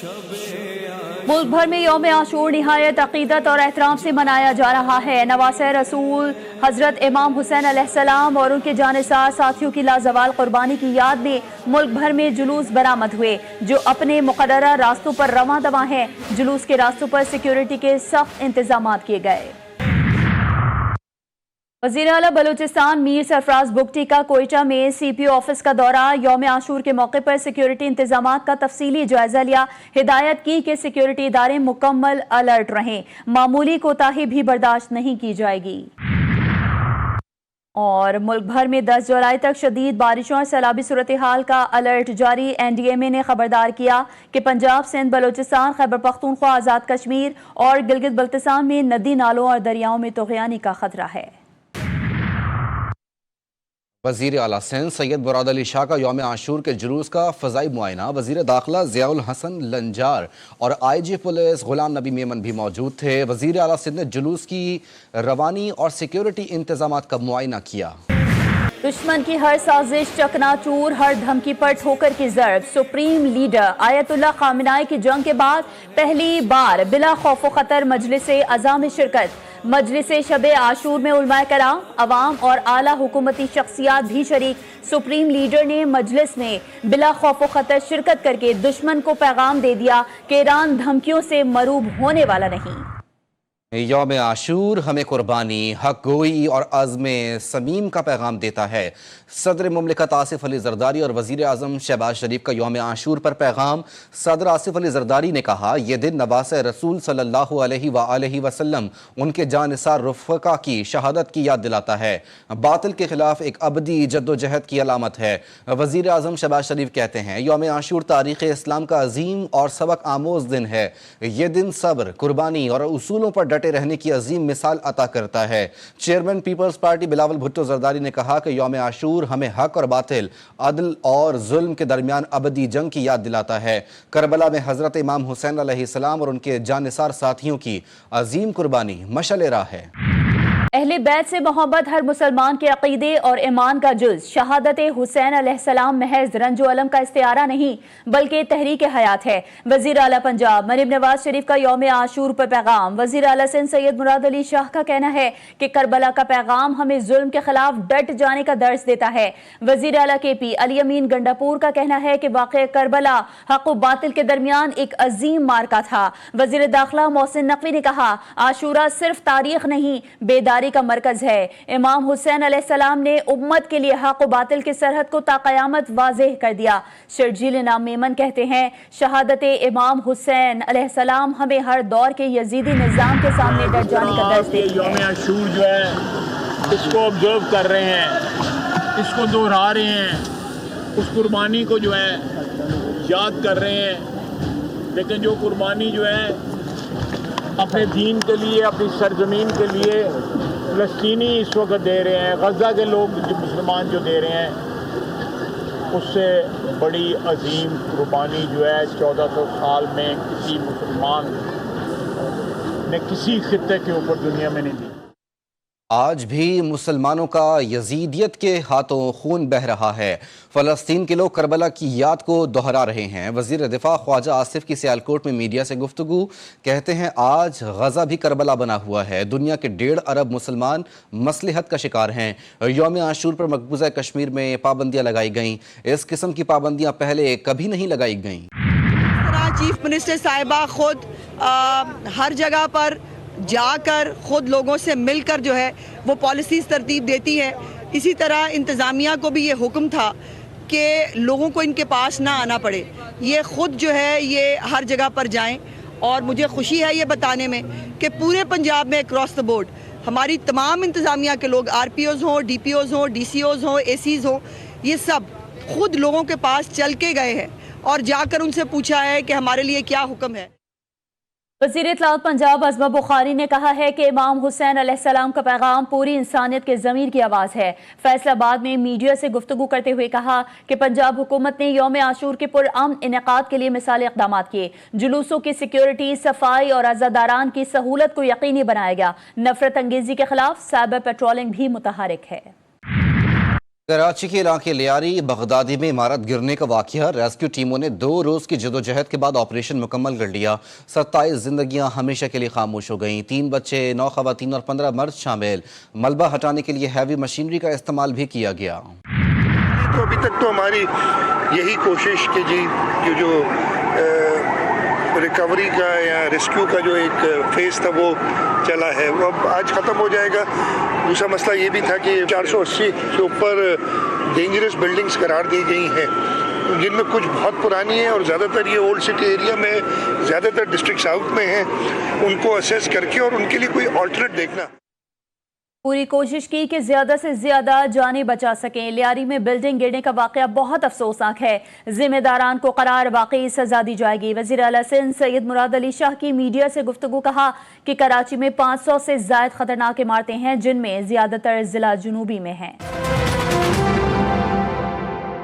मुल्क भर में यौम आशूर निहायत अकीदत और एहतराम से मनाया जा रहा है। नवासे रसूल हजरत इमाम हुसैन अलैहिस्सलाम और उनके जानिसार साथियों की लाजवाल कुर्बानी की याद में मुल्क भर में जुलूस बरामद हुए जो अपने मुकर्ररा रास्तों पर रवां दवा हैं। जुलूस के रास्तों पर सिक्योरिटी के सख्त इंतजाम किए गए। वज़ीर आला बलूचिस्तान मीर सरफराज बुगटी का कोयटा में CPO ऑफिस का दौरा। यौम आशूर के मौके पर सिक्योरिटी इंतजामात का तफसीली जायजा लिया। हिदायत की कि सिक्योरिटी इदारे मुकम्मल अलर्ट रहें, मामूली कोताही भी बर्दाश्त नहीं की जाएगी। और मुल्क भर में 10 जुलाई तक शदीद बारिशों और सैलाबी सूरत हाल का अलर्ट जारी। NDMA ने खबरदार किया कि पंजाब, सिंध, बलूचिस्तान, खैबर पख्तूनख्वा, आज़ाद कश्मीर और गिलगित बल्तिस्तान में नदी नालों और दरियाओं में तुग़यानी का खतरा है। वज़ीर आला सिंध सैयद मुराद अली शाह का यौम आशूर के जुलूस का फ़ज़ाई मुआयना। वज़ीर दाखिला ज़ियाउल हसन लंजार और IG पुलिस गुलाम नबी मेमन भी मौजूद थे। वज़ीर आला सिंध ने जुलूस की रवानी और सिक्योरिटी इंतजामात का मुआयना किया। दुश्मन की हर साजिश चकनाचूर, हर धमकी पर ठोकर की ज़रब। सुप्रीम लीडर आयतुल्लाह खामेनी की जंग के बाद पहली बार बिला खौफ खतर मजलिस अज़ा में शिरकत। मजलिस शब आशूर में उलमाए कराम, अवाम और आला हुकूमती शख्सियात भी शरीक। सुप्रीम लीडर ने मजलिस में बिला खौफ खतर शिरकत करके दुश्मन को पैगाम दे दिया कि ईरान धमकियों से मरूब होने वाला नहीं। यौम आशूर हमें कुर्बानी, हक गोई और अज़्म समीम का पैगाम देता है। सदर मुमलिकत आसिफ अली ज़रदारी और वज़ीर आज़म शहबाज शरीफ का यौम आशूर पर पैगाम। सदर आसिफ अली ज़रदारी ने कहा, यह दिन नवासे रसूल सल्लल्लाहु अलैहि वसल्लम उनके जानिसार रुफ़क़ा की शहादत की याद दिलाता है। बातिल के खिलाफ एक अबदी जद्दोजहद की अलामत है। वज़ीर आज़म शहबाज शरीफ कहते हैं, यौम आशूर तारीख़ इस्लाम का अजीम और सबक आमोज़ दिन है। यह दिन सब्र, कुर्बानी और उसूलों पर डटे रहने की अजीम मिसाल अता करता है। Chairman Peoples Party Bilawal Bhutto Zardari ने कहा कि यौम आशूर हमें हक और बातिल, अदल और जुल्म के दरमियान अबदी जंग की याद दिलाता है। करबला में हजरत इमाम हुसैन अलैहिस्सलाम और उनके जानिसार साथियों की अजीम कुर्बानी मशअल राह है। अहले बैत से मोहब्बत हर मुसलमान के अकीदे और ईमान का जुज़। शहादत हुसैन अलैहिस्सलाम महज रंजो अलम का इस्तिआरा नहीं बल्कि तहरीक हयात है। वज़ीर आला पंजाब मरीम नवाज शरीफ का यौम आशूर पर पैगाम। वज़ीर आला सिंध सैयद मुराद अली शाह का कहना है कि करबला का पैगाम हमें जुल्म के खिलाफ डट जाने का दर्स देता है। वज़ीर आला KP अली अमीन गंडापुर का कहना है कि वाक़या करबला हक़ व बातिल के दरमियान एक अजीम मार्का था। वज़ीर दाखिला मोहसिन नकवी ने कहा, आशूरा सिर्फ तारीख नहीं बेदारी का मरकज है। इमाम हुसैन अलैहिस्सलाम ने उम्मत के लिए हक व बातिल की सरहद को ताक़यामत वाज़ेह कर दिया। शर्जील नाम मेमन कहते हैं, शहादत इमाम हुसैन अलैहिस्सलाम हमें हर दौर के यजीदी निज़ाम के सामने डट जाने का दर्स देती है। यौम आशूर जो है इसको ऑब्जर्व कर रहे हैं, इसको दोहरा रहे हैं, उस कुर्बानी को जो है याद कर रहे हैं। लेकिन जो कुर्बानी जो है अपने दीन के लिए, अपनी सरजमीन के लिए फ़लस्तीनी इस वक्त दे रहे हैं, गज़ा के लोग जो मुसलमान जो दे रहे हैं, उससे बड़ी अजीम कुर्बानी जो है 1400 साल में किसी मुसलमान ने किसी खित्ते के ऊपर दुनिया में नहीं दी। आज भी मुसलमानों का यजीदियत के हाथों खून बह रहा है। फ़लस्तीन के लोग करबला की याद को दोहरा रहे हैं। वज़ीर दिफा ख्वाजा आसिफ की सियालकोट में मीडिया से गुफ्तगू। कहते हैं, आज गज़ा भी करबला बना हुआ है। दुनिया के 1.5 अरब मुसलमान मसलिहत का शिकार हैं। यौम आशूर पर मकबूजा कश्मीर में पाबंदियाँ लगाई गईं। इस किस्म की पाबंदियाँ पहले कभी नहीं लगाई गईं। चीफ मिनिस्टर साहिबा खुद हर जगह पर जाकर खुद लोगों से मिलकर जो है वो पॉलिसीज़ तरतीब देती है। इसी तरह इंतज़ामिया को भी ये हुक्म था कि लोगों को इनके पास ना आना पड़े, ये खुद जो है ये हर जगह पर जाएं। और मुझे खुशी है ये बताने में कि पूरे पंजाब में अक्रॉस द बोर्ड हमारी तमाम इंतज़ामिया के लोग RPOs हों, DPOs हों, DCOs हों, ACs हों, ये सब खुद लोगों के पास चल के गए हैं और जाकर उनसे पूछा है कि हमारे लिए क्या हुक्म है। वज़ीर इत्तलात पंजाब अज़मा बुखारी ने कहा है कि इमाम हुसैन अलैहिस्सलाम का पैगाम पूरी इंसानियत के ज़मीर की आवाज़ है। फैसलाबाद में मीडिया से गुफ्तगू करते हुए कहा कि पंजाब हुकूमत ने यौम आशूर के पुरअमन इनेकाद के लिए मिसाली इक़दाम किए। जुलूसों की सिक्योरिटी, सफाई और अज़ादारान की सहूलत को यकीनी बनाया गया। नफरत अंगेज़ी के खिलाफ साइबर पेट्रोलिंग भी मुतहरिक है। کراچی کے علاقے لیاری بغدادی میں عمارت گرنے کا واقعہ، ریسکیو ٹیموں نے 2 روز کی جدوجہد کے بعد آپریشن مکمل کر لیا۔ 27 زندگیاں ہمیشہ کے لیے خاموش ہو گئیں، 3 بچے، 9 خواتین اور 15 مرد شامل۔ ملبہ ہٹانے کے لیے ہیوی مشینری کا استعمال بھی کیا گیا۔ تو ابھی تک تو ہماری یہی کوشش کہ جو ریکوری کا یا ریسکیو کا جو ایک فیز تھا وہ چلا ہے، وہ اب آج ختم ہو جائے گا۔ دوسرا مسئلہ یہ بھی تھا کہ 480 سے اوپر ڈینجرس بلڈنگز قرار دی گئی ہیں، جن میں کچھ بہت پرانی ہیں اور زیادہ تر یہ اولڈ سٹی ایریا میں، زیادہ تر ڈسٹرکٹ ساؤتھ میں ہیں۔ ان کو اسیس کر کے اور ان کے لیے کوئی آلٹرنیٹ دیکھنا۔ پوری کوشش کی کہ زیادہ سے زیادہ جانیں بچا سکیں۔ لیاری میں بلڈنگ گرنے کا واقعہ بہت افسوسناک ہے، ذمہ داران کو قرار واقعی سزا دی جائے گی۔ وزیر اعلیٰ سندھ سید مراد علی شاہ کی میڈیا سے گفتگو، کہا کہ کراچی میں 500 سے زائد خطرناک عمارتیں ہیں، جن میں زیادہ تر ضلع جنوبی میں ہیں۔